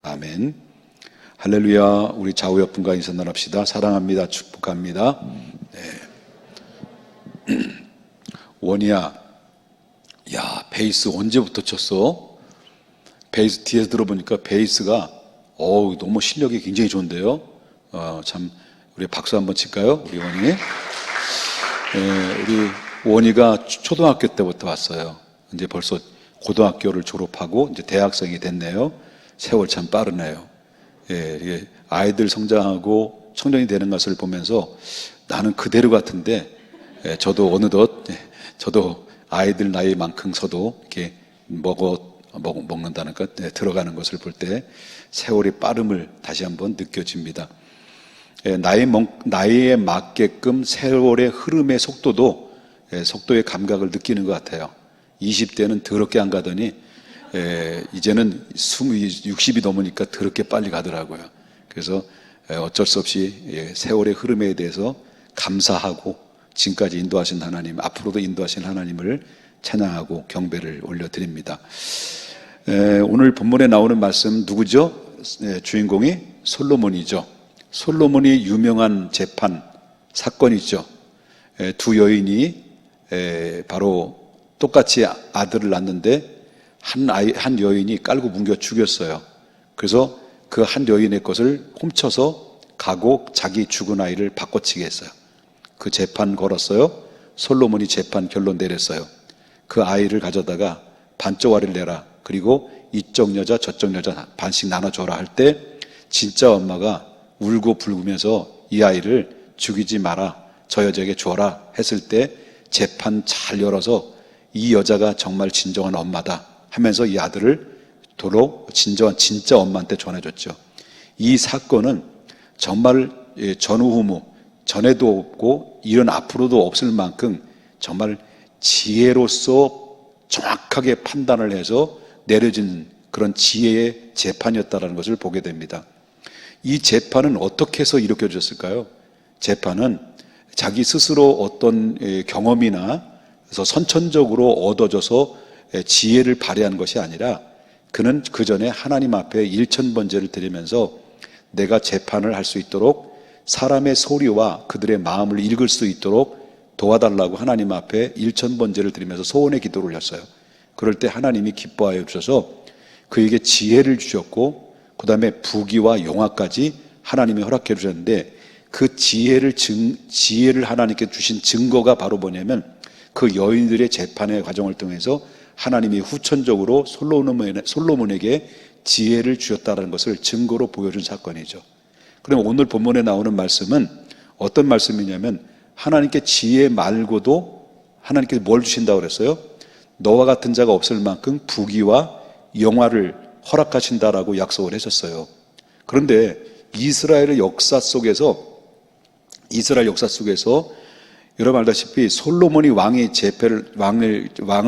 아멘. 할렐루야. 우리 좌우 옆분과 인사 나눕시다. 사랑합니다. 축복합니다. 네. 원이야, 야, 베이스 언제부터 쳤어? 베이스 뒤에서 들어보니까 베이스가 너무 실력이 굉장히 좋은데요. 참 우리 박수 한번 칠까요? 우리 원이. 우리 원이가 초등학교 때부터 왔어요. 이제 벌써 고등학교를 졸업하고 이제 대학생이 됐네요. 세월 참 빠르네요. 이게 아이들 성장하고 청년이 되는 것을 보면서 나는 그대로 같은데, 저도 어느덧, 저도 아이들 나이만큼 서도 이렇게 먹는다는 것, 들어가는 것을 볼 때 세월의 빠름을 다시 한번 느껴집니다. 나이에 맞게끔 세월의 흐름의 속도의 감각을 느끼는 것 같아요. 20대는 더럽게 안 가더니 이제는 60이 넘으니까 더럽게 빨리 가더라고요. 그래서 어쩔 수 없이 세월의 흐름에 대해서 감사하고 지금까지 인도하신 하나님, 앞으로도 인도하신 하나님을 찬양하고 경배를 올려드립니다. 오늘 본문에 나오는 말씀 누구죠? 주인공이 솔로몬이죠. 솔로몬이 유명한 재판 사건이죠. 두 여인이 바로 똑같이 아들을 낳는데 한 여인이 깔고 뭉겨 죽였어요. 그래서 그 한 여인의 것을 훔쳐서 가고 자기 죽은 아이를 바꿔치게 했어요. 그 재판 걸었어요. 솔로몬이 재판 결론 내렸어요. 그 아이를 가져다가 반쪽알이를 내라. 그리고 이쪽 여자 저쪽 여자 반씩 나눠줘라 할 때 진짜 엄마가 울고 불구면서 이 아이를 죽이지 마라. 저 여자에게 줘라 했을 때 재판 잘 열어서 이 여자가 정말 진정한 엄마다 하면서 이 아들을 도로 진짜 엄마한테 전해줬죠. 이 사건은 정말 전후후무 전에도 없고 이런 앞으로도 없을 만큼 정말 지혜로서 정확하게 판단을 해서 내려진 그런 지혜의 재판이었다는 것을 보게 됩니다. 이 재판은 어떻게 해서 일으켜졌을까요? 재판은 자기 스스로 어떤 경험이나 그래서 선천적으로 얻어져서 지혜를 발휘한 것이 아니라 그는 그 전에 하나님 앞에 일천번제를 드리면서 내가 재판을 할 수 있도록 사람의 소리와 그들의 마음을 읽을 수 있도록 도와달라고 하나님 앞에 일천번제를 드리면서 소원의 기도를 올렸어요. 그럴 때 하나님이 기뻐하여 주셔서 그에게 지혜를 주셨고 그 다음에 부귀와 영화까지 하나님이 허락해 주셨는데 그 지혜를 하나님께 주신 증거가 바로 뭐냐면 그 여인들의 재판의 과정을 통해서 하나님이 후천적으로 솔로몬에게 지혜를 주셨다는 것을 증거로 보여준 사건이죠. 그럼 오늘 본문에 나오는 말씀은 어떤 말씀이냐면 하나님께 지혜 말고도 하나님께서 뭘 주신다고 그랬어요? 너와 같은 자가 없을 만큼 부귀와 영화를 허락하신다라고 약속을 하셨어요. 그런데 이스라엘 역사 속에서 여러분 알다시피 솔로몬이 왕을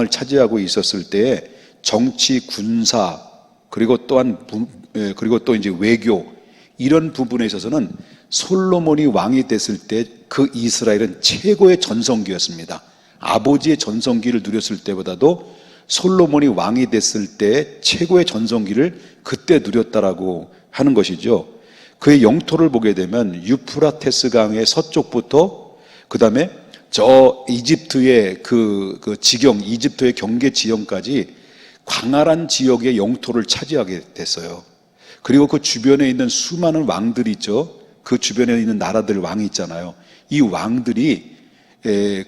차지하고 있었을 때 정치, 군사 그리고 또 이제 외교 이런 부분에 있어서는 솔로몬이 왕이 됐을 때 그 이스라엘은 최고의 전성기였습니다. 아버지의 전성기를 누렸을 때보다도 솔로몬이 왕이 됐을 때 최고의 전성기를 그때 누렸다라고 하는 것이죠. 그의 영토를 보게 되면 유프라테스 강의 서쪽부터 그 다음에 저 이집트의 이집트의 경계 지형까지 광활한 지역의 영토를 차지하게 됐어요. 그리고 그 주변에 있는 수많은 왕들이 있죠. 그 주변에 있는 나라들 왕이 있잖아요. 이 왕들이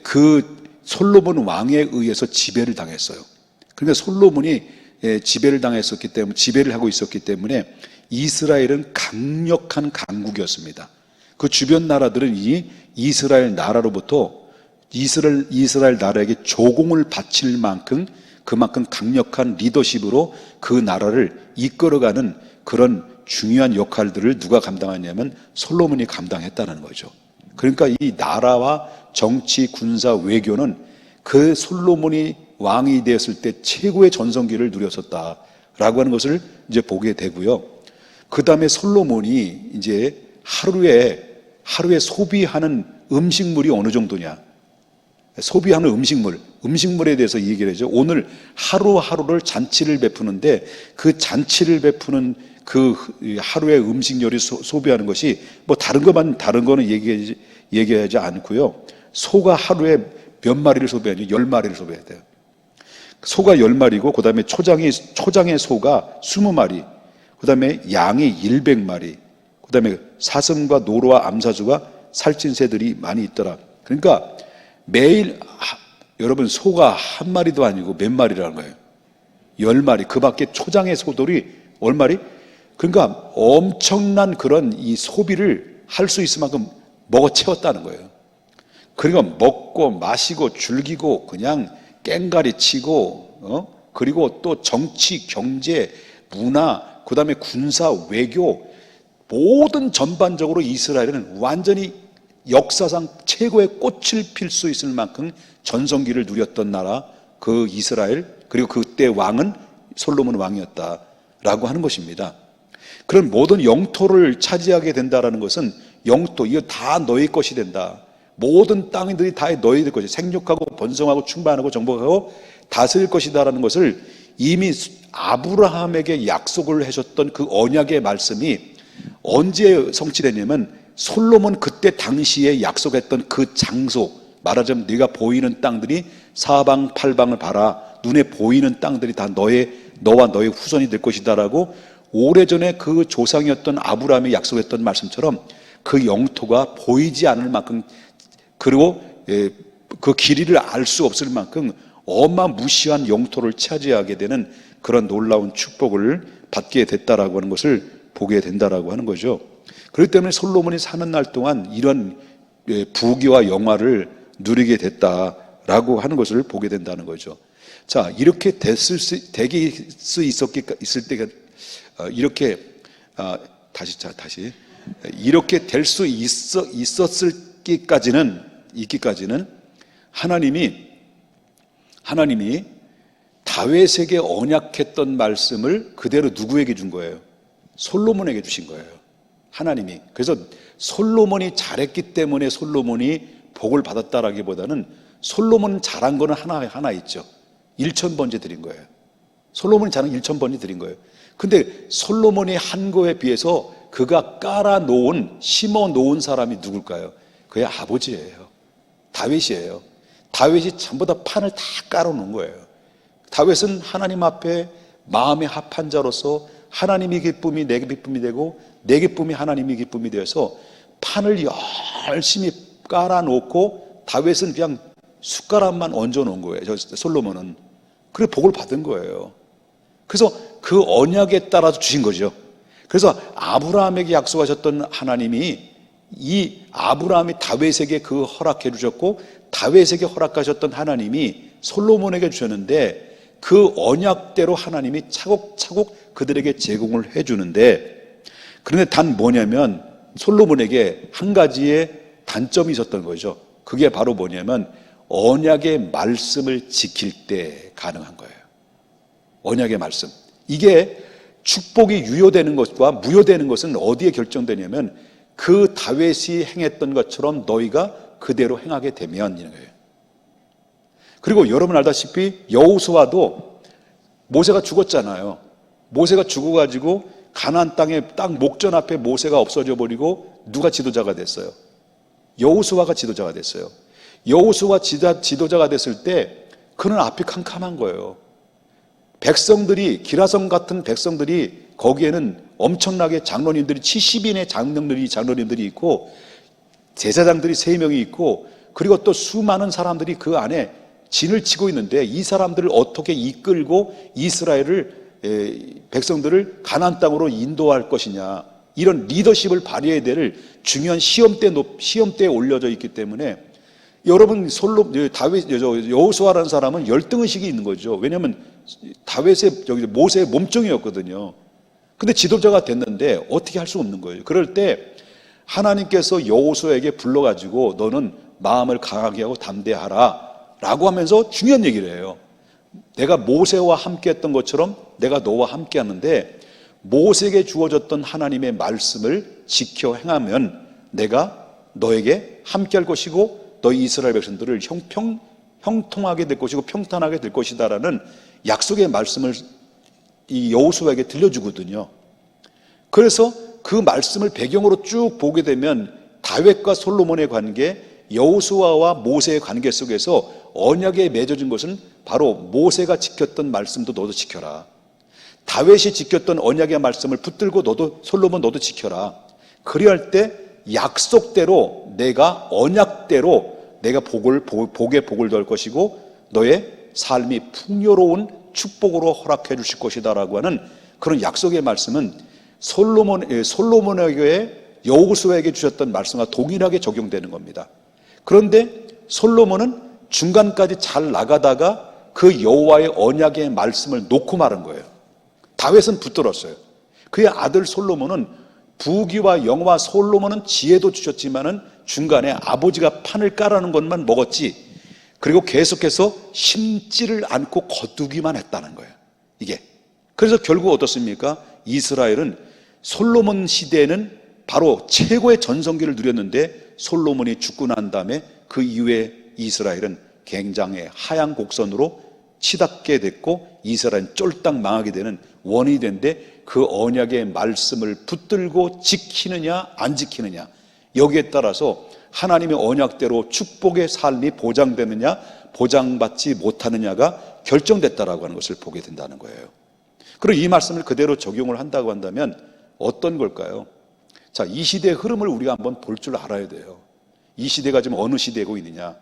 그 솔로몬 왕에 의해서 지배를 당했어요. 그러니까 솔로몬이 지배를 하고 있었기 때문에 이스라엘은 강력한 강국이었습니다. 그 주변 나라들은 이 이스라엘 나라로부터 이스라엘 나라에게 조공을 바칠 만큼 그만큼 강력한 리더십으로 그 나라를 이끌어가는 그런 중요한 역할들을 누가 감당하냐면 솔로몬이 감당했다는 거죠. 그러니까 이 나라와 정치, 군사, 외교는 그 솔로몬이 왕이 되었을 때 최고의 전성기를 누렸었다라고 하는 것을 이제 보게 되고요. 그 다음에 솔로몬이 이제 하루에 소비하는 음식물이 어느 정도냐. 소비하는 음식물에 대해서 얘기를 하죠. 오늘 하루하루를 잔치를 베푸는데 그 잔치를 베푸는 그 하루의 음식료를 소비하는 것이 뭐 다른 거는 얘기하지 않고요. 소가 하루에 몇 마리를 소비하니 10마리를 소비해야 돼요. 소가 10마리고, 그 다음에 초장의 소가 20마리, 그 다음에 양이 100마리, 그 다음에 사슴과 노루와 암사주가 살찐 새들이 많이 있더라. 그러니까 매일, 여러분, 소가 한 마리도 아니고 몇 마리라는 거예요. 10마리. 그 밖에 초장의 소들이 얼마리? 그러니까 엄청난 그런 이 소비를 할 수 있을 만큼 먹어 채웠다는 거예요. 그러니까 먹고 마시고 즐기고 그냥 깽가리 치고, 그리고 또 정치, 경제, 문화, 그 다음에 군사, 외교, 모든 전반적으로 이스라엘은 완전히 역사상 최고의 꽃을 필 수 있을 만큼 전성기를 누렸던 나라, 그 이스라엘, 그리고 그때 왕은 솔로몬 왕이었다라고 하는 것입니다. 그런 모든 영토를 차지하게 된다라는 것은 영토, 이거 다 너희 것이 된다. 모든 땅들이 다 너희들 것이, 생육하고 번성하고 충만하고 정복하고 다스릴 것이다라는 것을 이미 아브라함에게 약속을 해줬던 그 언약의 말씀이 언제 성취됐냐면, 솔로몬 그때 당시에 약속했던 그 장소, 말하자면 네가 보이는 땅들이 사방 팔방을 봐라, 눈에 보이는 땅들이 다 너와 너의 후손이 될 것이다라고 오래전에 그 조상이었던 아브라함이 약속했던 말씀처럼 그 영토가 보이지 않을 만큼, 그리고 그 길이를 알 수 없을 만큼 어마무시한 영토를 차지하게 되는 그런 놀라운 축복을 받게 됐다라고 하는 것을 보게 된다라고 하는 거죠. 그렇기 때문에 솔로몬이 사는 날 동안 이런 부귀와 영화를 누리게 됐다라고 하는 것을 보게 된다는 거죠. 자, 이렇게 있을 때가 이렇게 이렇게 될 수 있기까지는 하나님이 다윗에게 언약했던 말씀을 그대로 누구에게 준 거예요? 솔로몬에게 주신 거예요. 하나님이. 그래서 솔로몬이 잘했기 때문에 솔로몬이 복을 받았다라기보다는 솔로몬 잘한 거는 하나 있죠. 1000번째 드린 거예요. 솔로몬이 잘한 1000번째 드린 거예요. 근데 솔로몬이 한 거에 비해서 그가 심어 놓은 사람이 누굴까요? 그의 아버지예요. 다윗이에요. 다윗이 전부 다 판을 다 깔아놓은 거예요. 다윗은 하나님 앞에 마음의 합한 자로서 하나님이 기쁨이 내 기쁨이 되고 내 기쁨이 하나님이 기쁨이 되어서 판을 열심히 깔아놓고, 다윗은 그냥 숟가락만 얹어놓은 거예요. 솔로몬은. 그래 복을 받은 거예요. 그래서 그 언약에 따라서 주신 거죠. 그래서 아브라함에게 약속하셨던 하나님이 이 아브라함이 다윗에게 그 허락해 주셨고, 다윗에게 허락하셨던 하나님이 솔로몬에게 주셨는데, 그 언약대로 하나님이 차곡차곡 그들에게 제공을 해 주는데, 그런데 단 뭐냐면 솔로몬에게 한 가지의 단점이 있었던 거죠. 그게 바로 뭐냐면 언약의 말씀을 지킬 때 가능한 거예요. 언약의 말씀. 이게 축복이 유효되는 것과 무효되는 것은 어디에 결정되냐면 그 다윗이 행했던 것처럼 너희가 그대로 행하게 되면 이런 거예요. 그리고 여러분 알다시피 여호수아도 모세가 죽었잖아요. 모세가 죽어가지고 가나안 땅 목전 앞에 모세가 없어져 버리고 누가 지도자가 됐어요? 여호수아가 지도자가 됐어요. 여호수아 지도자가 됐을 때 그는 앞이 캄캄한 거예요. 백성들이, 기라성 같은 백성들이, 거기에는 엄청나게 장로님들이 70인의 장로님들이 있고 제사장들이 3명이 있고, 그리고 또 수많은 사람들이 그 안에 진을 치고 있는데 이 사람들을 어떻게 이끌고 이스라엘을, 백성들을 가나안 땅으로 인도할 것이냐, 이런 리더십을 발휘해야 될 중요한 시험대에 올려져 있기 때문에 여러분 여호수아라는 사람은 열등의식이 있는 거죠. 왜냐하면 모세의 몸종이었거든요. 근데 지도자가 됐는데 어떻게 할 수 없는 거예요. 그럴 때 하나님께서 여호수아에게 불러가지고 너는 마음을 강하게 하고 담대하라 라고 하면서 중요한 얘기를 해요. 내가 모세와 함께 했던 것처럼 내가 너와 함께 하는데, 모세에게 주어졌던 하나님의 말씀을 지켜 행하면 내가 너에게 함께 할 것이고 너희 이스라엘 백성들을 형통하게 될 것이고 평탄하게 될 것이다 라는 약속의 말씀을 이 여호수아에게 들려주거든요. 그래서 그 말씀을 배경으로 쭉 보게 되면 다윗과 솔로몬의 관계, 여호수아와 모세의 관계 속에서 언약에 맺어진 것은 바로 모세가 지켰던 말씀도 너도 지켜라. 다윗이 지켰던 언약의 말씀을 붙들고 너도, 솔로몬 너도 지켜라. 그리할 때 약속대로, 내가 언약대로 내가 복에 복을 덜 것이고 너의 삶이 풍요로운 축복으로 허락해 주실 것이다 라고 하는 그런 약속의 말씀은 솔로몬에게, 여호수아에게 주셨던 말씀과 동일하게 적용되는 겁니다. 그런데 솔로몬은 중간까지 잘 나가다가 그 여호와의 언약의 말씀을 놓고 말은 거예요. 다윗은 붙들었어요. 그의 아들 솔로몬은 부귀와 영화, 솔로몬은 지혜도 주셨지만은 중간에 아버지가 판을 까라는 것만 먹었지, 그리고 계속해서 심지를 않고 거두기만 했다는 거예요. 이게. 그래서 결국 어떻습니까? 이스라엘은 솔로몬 시대에는 바로 최고의 전성기를 누렸는데 솔로몬이 죽고 난 다음에 그 이후에 이스라엘은 굉장히 하향 곡선으로 치닫게 됐고 이스라엘은 쫄딱 망하게 되는 원인이 된데, 그 언약의 말씀을 붙들고 지키느냐 안 지키느냐, 여기에 따라서 하나님의 언약대로 축복의 삶이 보장되느냐 보장받지 못하느냐가 결정됐다라고 하는 것을 보게 된다는 거예요. 그리고 이 말씀을 그대로 적용을 한다고 한다면 어떤 걸까요? 자, 이 시대의 흐름을 우리가 한번 볼 줄 알아야 돼요. 이 시대가 지금 어느 시대고 있느냐,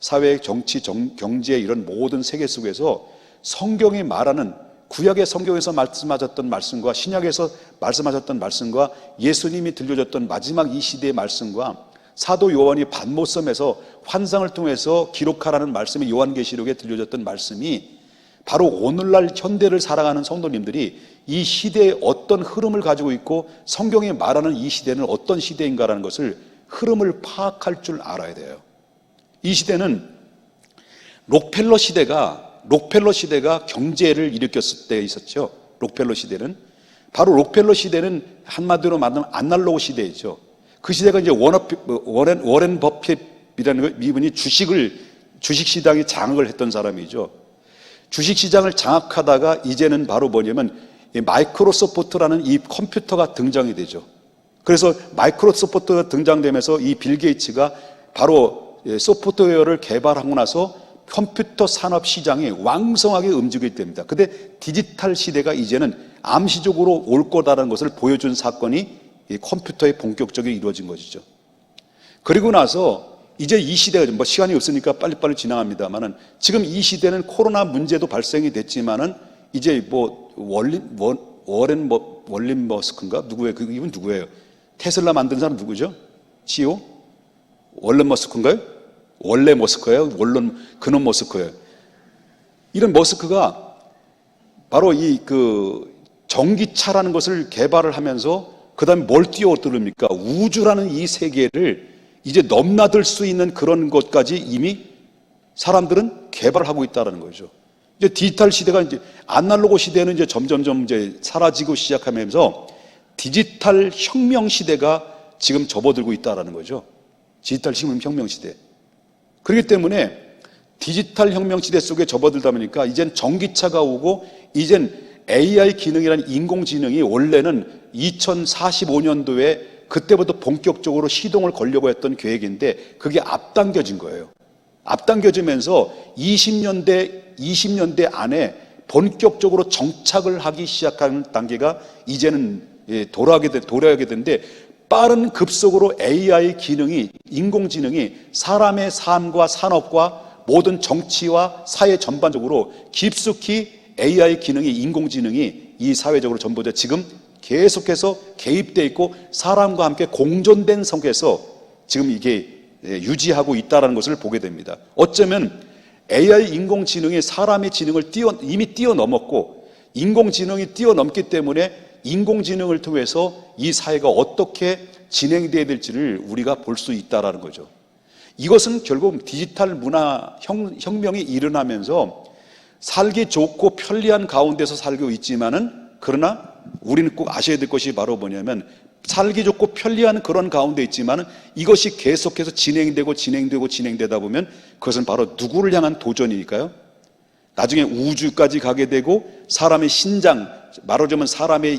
사회, 정치, 경제, 이런 모든 세계 속에서 성경이 말하는, 구약의 성경에서 말씀하셨던 말씀과 신약에서 말씀하셨던 말씀과 예수님이 들려줬던 마지막 이 시대의 말씀과 사도 요한이 반모섬에서 환상을 통해서 기록하라는 말씀이 요한계시록에 들려줬던 말씀이 바로 오늘날 현대를 살아가는 성도님들이 이 시대에 어떤 흐름을 가지고 있고 성경이 말하는 이 시대는 어떤 시대인가라는 것을, 흐름을 파악할 줄 알아야 돼요. 이 시대는 록펠러 시대가 경제를 일으켰을 때 있었죠. 록펠러 시대는, 바로 록펠러 시대는 한마디로 말하면 아날로그 시대이죠. 그 시대가 이제 워렌 버핏이라는 이분이 주식시장에 장악을 했던 사람이죠. 주식시장을 장악하다가 이제는 바로 뭐냐면 마이크로소프트라는 이 컴퓨터가 등장이 되죠. 그래서 마이크로소프트가 등장되면서 이 빌 게이츠가 바로 소프트웨어를 개발하고 나서 컴퓨터 산업 시장이 왕성하게 움직이게 됩니다. 근데 디지털 시대가 이제는 암시적으로 올 거다라는 것을 보여준 사건이 이 컴퓨터의 본격적으로 이루어진 것이죠. 그리고 나서 이제 이 시대가, 뭐 시간이 없으니까 빨리빨리 지나갑니다만은, 지금 이 시대는 코로나 문제도 발생이 됐지만은 이제 뭐 워렌 머스크인가 누구예요? 이분 누구예요? 테슬라 만든 사람 누구죠? CEO? 월런 머스크인가요? 원래 머스크예요? 그놈 머스크예요. 이런 머스크가 바로 이 전기차라는 것을 개발을 하면서 그 다음에 뭘 뛰어들습니까? 우주라는 이 세계를 이제 넘나들 수 있는 그런 것까지 이미 사람들은 개발을 하고 있다는 거죠. 이제 디지털 시대가, 이제 아날로그 시대는 이제 점점점 이제 사라지고 시작하면서 디지털 혁명 시대가 지금 접어들고 있다는 거죠. 디지털 혁명 시대. 그렇기 때문에 디지털 혁명 시대 속에 접어들다 보니까 이젠 전기차가 오고, 이젠 AI 기능이라는 인공지능이 원래는 2045년도에 그때부터 본격적으로 시동을 걸려고 했던 계획인데 그게 앞당겨진 거예요. 앞당겨지면서 20년대 안에 본격적으로 정착을 하기 시작하는 단계가 이제는 도래하게 되는데, 빠른 급속으로 AI 기능이, 인공지능이 사람의 삶과 산업과 모든 정치와 사회 전반적으로 깊숙이 AI 기능이, 인공지능이 이 사회적으로 전부 다 지금 계속해서 개입되어 있고 사람과 함께 공존된 성격에서 지금 이게 유지하고 있다는 것을 보게 됩니다. 어쩌면 AI 인공지능이 사람의 지능을 이미 뛰어넘었고, 인공지능이 뛰어넘기 때문에 인공지능을 통해서 이 사회가 어떻게 진행되어야 될지를 우리가 볼 수 있다는 거죠. 이것은 결국 디지털 문화 혁명이 일어나면서 살기 좋고 편리한 가운데서 살고 있지만은, 그러나 우리는 꼭 아셔야 될 것이 바로 뭐냐면, 살기 좋고 편리한 그런 가운데 있지만은 이것이 계속해서 진행되다 보면 그것은 바로 누구를 향한 도전이니까요. 나중에 우주까지 가게 되고 사람의 신장, 말하자면 사람의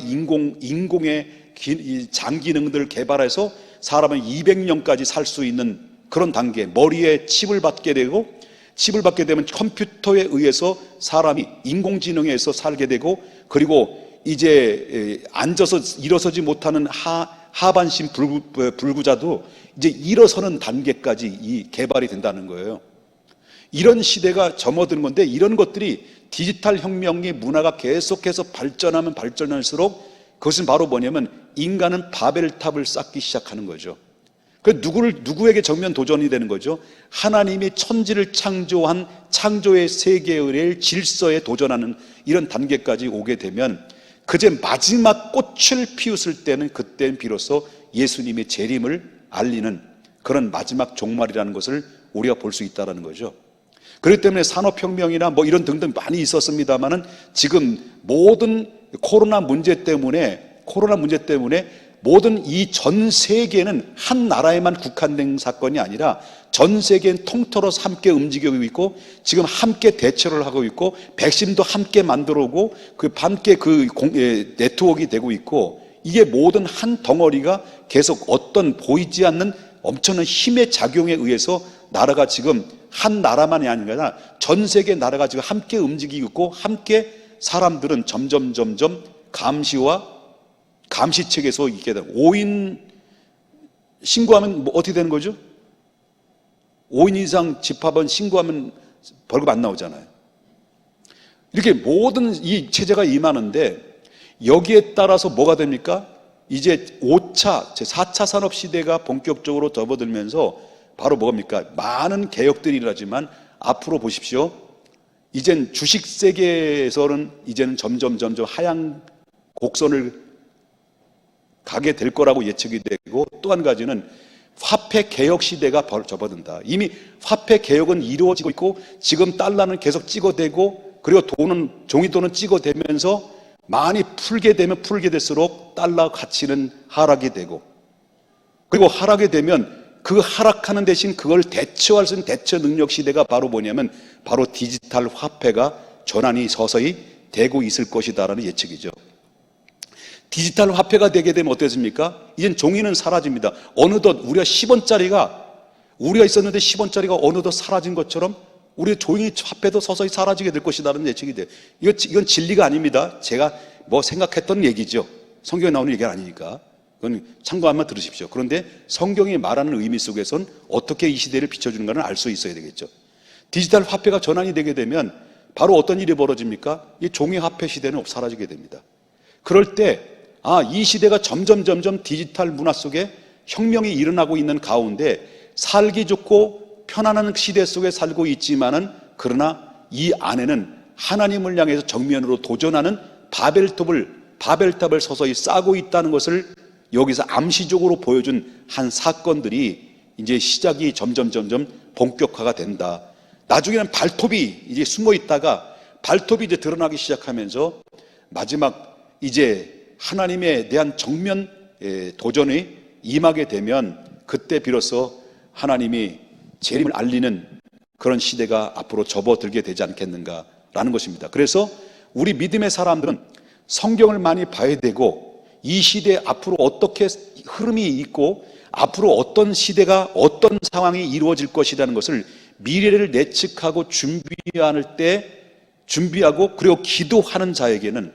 인공의 이 장기능들을 개발해서 사람은 200년까지 살 수 있는 그런 단계, 머리에 칩을 받게 되고, 칩을 받게 되면 컴퓨터에 의해서 사람이 인공지능에서 살게 되고, 그리고 이제 앉아서 일어서지 못하는 하반신 불구자도 이제 일어서는 단계까지 이 개발이 된다는 거예요. 이런 시대가 접어드는 건데, 이런 것들이 디지털 혁명의 문화가 계속해서 발전하면 발전할수록 그것은 바로 뭐냐면 인간은 바벨탑을 쌓기 시작하는 거죠. 그 누구에게 정면 도전이 되는 거죠? 하나님이 천지를 창조한 창조의 세계의 질서에 도전하는 이런 단계까지 오게 되면, 그제 마지막 꽃을 피웠을 때는, 그때는 비로소 예수님의 재림을 알리는 그런 마지막 종말이라는 것을 우리가 볼 수 있다는 거죠. 그렇기 때문에 산업혁명이나 뭐 이런 등등 많이 있었습니다만은, 지금 모든 코로나 문제 때문에 모든 이 전 세계는 한 나라에만 국한된 사건이 아니라 전 세계는 통틀어서 함께 움직이고 있고, 지금 함께 대처를 하고 있고, 백신도 함께 만들어 오고, 함께 네트워크가 되고 있고, 이게 모든 한 덩어리가 계속 어떤 보이지 않는 엄청난 힘의 작용에 의해서 나라가 지금 한 나라만이 아니라 전 세계 나라가 지금 함께 움직이고 있고, 함께 사람들은 점점 감시책에서 있게 되고, 5인 신고하면 뭐 어떻게 되는 거죠? 5인 이상 집합은 신고하면 벌금 안 나오잖아요. 이렇게 모든 이 체제가 임하는데, 여기에 따라서 뭐가 됩니까? 이제 5차, 4차 산업시대가 본격적으로 접어들면서 바로 뭡니까? 많은 개혁들이 일어나지만, 앞으로 보십시오. 이젠 주식 세계에서는 이제는 점점 하향 곡선을 가게 될 거라고 예측이 되고, 또 한 가지는 화폐 개혁 시대가 바로 접어든다. 이미 화폐 개혁은 이루어지고 있고, 지금 달러는 계속 찍어대고, 그리고 종이돈은 찍어대면서 많이 풀게 되면 풀게 될수록 달러 가치는 하락이 되고, 그리고 하락이 되면 그 하락하는 대신 그걸 대처할 수 있는 대처 능력 시대가 바로 뭐냐면 바로 디지털 화폐가 전환이 서서히 되고 있을 것이다라는 예측이죠. 디지털 화폐가 되게 되면 어떻습니까? 이젠 종이는 사라집니다. 어느덧 우리가 있었는데 10원짜리가 어느덧 사라진 것처럼 우리의 종이 화폐도 서서히 사라지게 될 것이다라는 예측이 돼요. 이건 진리가 아닙니다. 제가 뭐 생각했던 얘기죠. 성경에 나오는 얘기가 아니니까. 그건 참고 한번 들으십시오. 그런데 성경이 말하는 의미 속에선 어떻게 이 시대를 비춰주는가는 알 수 있어야 되겠죠. 디지털 화폐가 전환이 되게 되면 바로 어떤 일이 벌어집니까? 이 종이 화폐 시대는 사라지게 됩니다. 그럴 때 이 시대가 점점 디지털 문화 속에 혁명이 일어나고 있는 가운데 살기 좋고 편안한 시대 속에 살고 있지만은, 그러나 이 안에는 하나님을 향해서 정면으로 도전하는 바벨탑을 서서히 쌓고 있다는 것을 여기서 암시적으로 보여준 한 사건들이 이제 시작이 점점 본격화가 된다. 나중에는 발톱이 이제 숨어 있다가 발톱이 이제 드러나기 시작하면서 마지막 이제 하나님에 대한 정면 도전이 임하게 되면, 그때 비로소 하나님이 재림을 알리는 그런 시대가 앞으로 접어들게 되지 않겠는가라는 것입니다. 그래서 우리 믿음의 사람들은 성경을 많이 봐야 되고, 이 시대에 앞으로 어떻게 흐름이 있고 앞으로 어떤 시대가 어떤 상황이 이루어질 것이라는 것을 미래를 예측하고 준비하고 그리고 기도하는 자에게는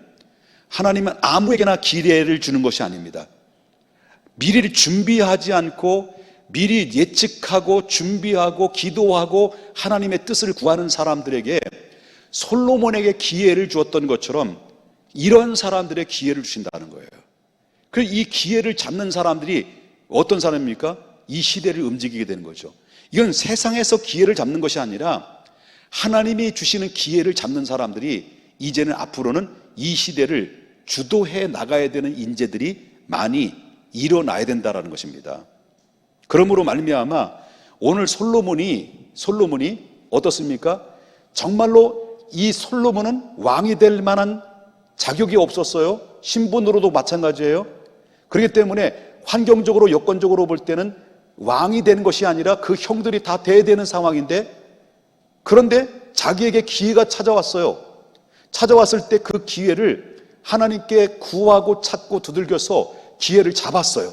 하나님은 아무에게나 기회를 주는 것이 아닙니다. 미래를 준비하지 않고 미리 예측하고 준비하고 기도하고 하나님의 뜻을 구하는 사람들에게 솔로몬에게 기회를 주었던 것처럼 이런 사람들의 기회를 주신다는 거예요. 그래서 이 기회를 잡는 사람들이 어떤 사람입니까? 이 시대를 움직이게 되는 거죠. 이건 세상에서 기회를 잡는 것이 아니라 하나님이 주시는 기회를 잡는 사람들이 이제는 앞으로는 이 시대를 주도해 나가야 되는 인재들이 많이 일어나야 된다는 것입니다. 그러므로 말미암아 오늘 솔로몬이 어떻습니까? 정말로 이 솔로몬은 왕이 될 만한 자격이 없었어요. 신분으로도 마찬가지예요. 그렇기 때문에 환경적으로 여건적으로 볼 때는 왕이 되는 것이 아니라 그 형들이 다 돼야 되는 상황인데, 그런데 자기에게 기회가 찾아왔어요. 찾아왔을 때 그 기회를 하나님께 구하고 찾고 두들겨서 기회를 잡았어요.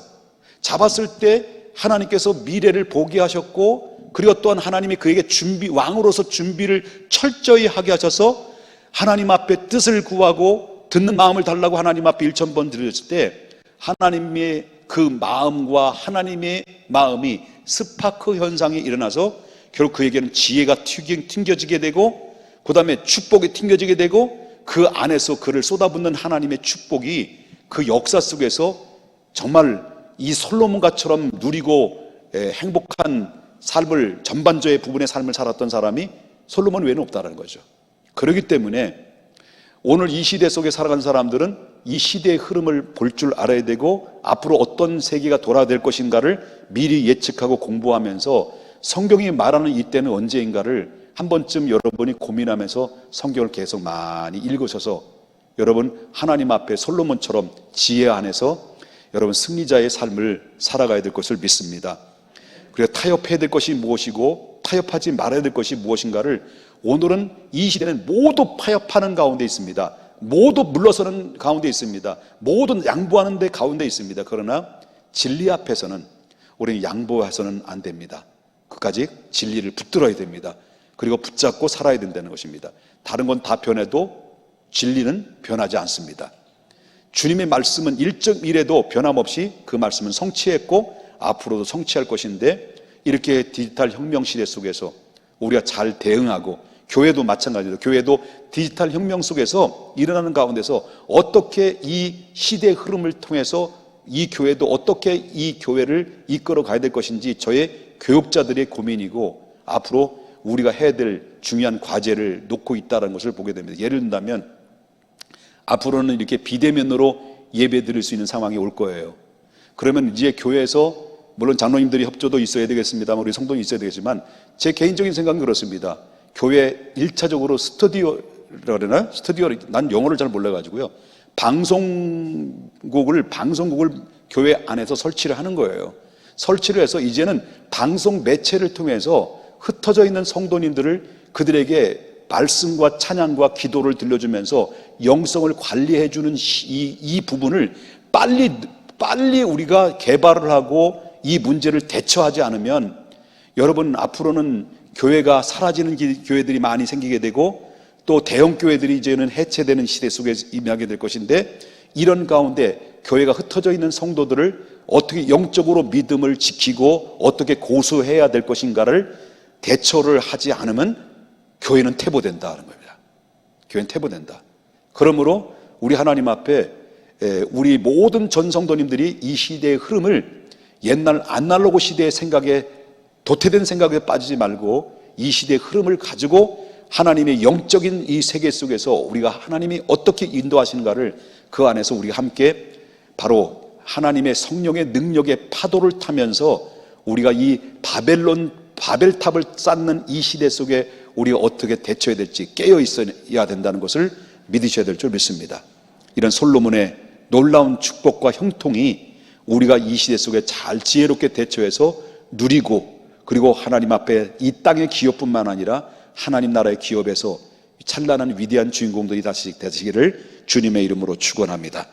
잡았을 때 하나님께서 미래를 보게 하셨고, 그리고 또한 하나님이 그에게 왕으로서 준비를 철저히 하게 하셔서 하나님 앞에 뜻을 구하고 듣는 마음을 달라고 하나님 앞에 1000번 드렸을 때 하나님의 그 마음과 하나님의 마음이 스파크 현상이 일어나서 결국 그에게는 지혜가 튕겨지게 되고, 그 다음에 축복이 튕겨지게 되고, 그 안에서 그를 쏟아붓는 하나님의 축복이 그 역사 속에서 정말 이 솔로몬같처럼 누리고 행복한 삶을, 전반적인 부분의 삶을 살았던 사람이 솔로몬 외에는 없다는 거죠. 그렇기 때문에 오늘 이 시대 속에 살아가는 사람들은 이 시대의 흐름을 볼 줄 알아야 되고, 앞으로 어떤 세계가 돌아될 것인가를 미리 예측하고 공부하면서 성경이 말하는 이때는 언제인가를 한 번쯤 여러분이 고민하면서 성경을 계속 많이 읽으셔서 여러분 하나님 앞에 솔로몬처럼 지혜 안에서 여러분 승리자의 삶을 살아가야 될 것을 믿습니다. 그리고 타협해야 될 것이 무엇이고 타협하지 말아야 될 것이 무엇인가를, 오늘은 이 시대는 모두 타협하는 가운데 있습니다. 모두 물러서는 가운데 있습니다. 모두 양보하는 데 가운데 있습니다. 그러나 진리 앞에서는 우리는 양보해서는 안 됩니다. 끝까지 진리를 붙들어야 됩니다. 그리고 붙잡고 살아야 된다는 것입니다. 다른 건 다 변해도 진리는 변하지 않습니다. 주님의 말씀은 일적 미래도 변함없이 그 말씀은 성취했고 앞으로도 성취할 것인데, 이렇게 디지털 혁명 시대 속에서 우리가 잘 대응하고, 교회도 마찬가지로 교회도 디지털 혁명 속에서 일어나는 가운데서 어떻게 이 시대의 흐름을 통해서 이 교회도 어떻게 이 교회를 이끌어 가야 될 것인지 저의 교육자들의 고민이고, 앞으로 우리가 해야 될 중요한 과제를 놓고 있다는 것을 보게 됩니다. 예를 든다면 앞으로는 이렇게 비대면으로 예배 드릴 수 있는 상황이 올 거예요. 그러면 이제 교회에서 물론 장로님들이 협조도 있어야 되겠습니다만, 우리 성도는 있어야 되겠지만, 제 개인적인 생각은 그렇습니다. 교회 1차적으로 스튜디오라나, 난 영어를 잘 몰라가지고요, 방송국을 교회 안에서 설치를 하는 거예요. 설치를 해서 이제는 방송 매체를 통해서 흩어져 있는 성도님들을 그들에게 말씀과 찬양과 기도를 들려주면서 영성을 관리해주는 이 부분을 빨리 우리가 개발을 하고 이 문제를 대처하지 않으면, 여러분 앞으로는 교회가 사라지는 교회들이 많이 생기게 되고, 또 대형 교회들이 이제는 해체되는 시대 속에 임하게 될 것인데, 이런 가운데 교회가 흩어져 있는 성도들을 어떻게 영적으로 믿음을 지키고 어떻게 고수해야 될 것인가를 대처를 하지 않으면 교회는 퇴보된다는 겁니다. 교회는 퇴보된다. 그러므로 우리 하나님 앞에 우리 모든 전 성도님들이 이 시대의 흐름을 옛날 아날로그 시대의 생각에, 도태된 생각에 빠지지 말고 이 시대의 흐름을 가지고 하나님의 영적인 이 세계 속에서 우리가 하나님이 어떻게 인도하시는가를 그 안에서 우리가 함께 바로 하나님의 성령의 능력의 파도를 타면서 우리가 이 바벨탑을 쌓는 이 시대 속에 우리가 어떻게 대처해야 될지 깨어 있어야 된다는 것을 믿으셔야 될 줄 믿습니다. 이런 솔로몬의 놀라운 축복과 형통이 우리가 이 시대 속에 잘 지혜롭게 대처해서 누리고, 그리고 하나님 앞에 이 땅의 기업뿐만 아니라 하나님 나라의 기업에서 찬란한 위대한 주인공들이 다시 되시기를 주님의 이름으로 축원합니다.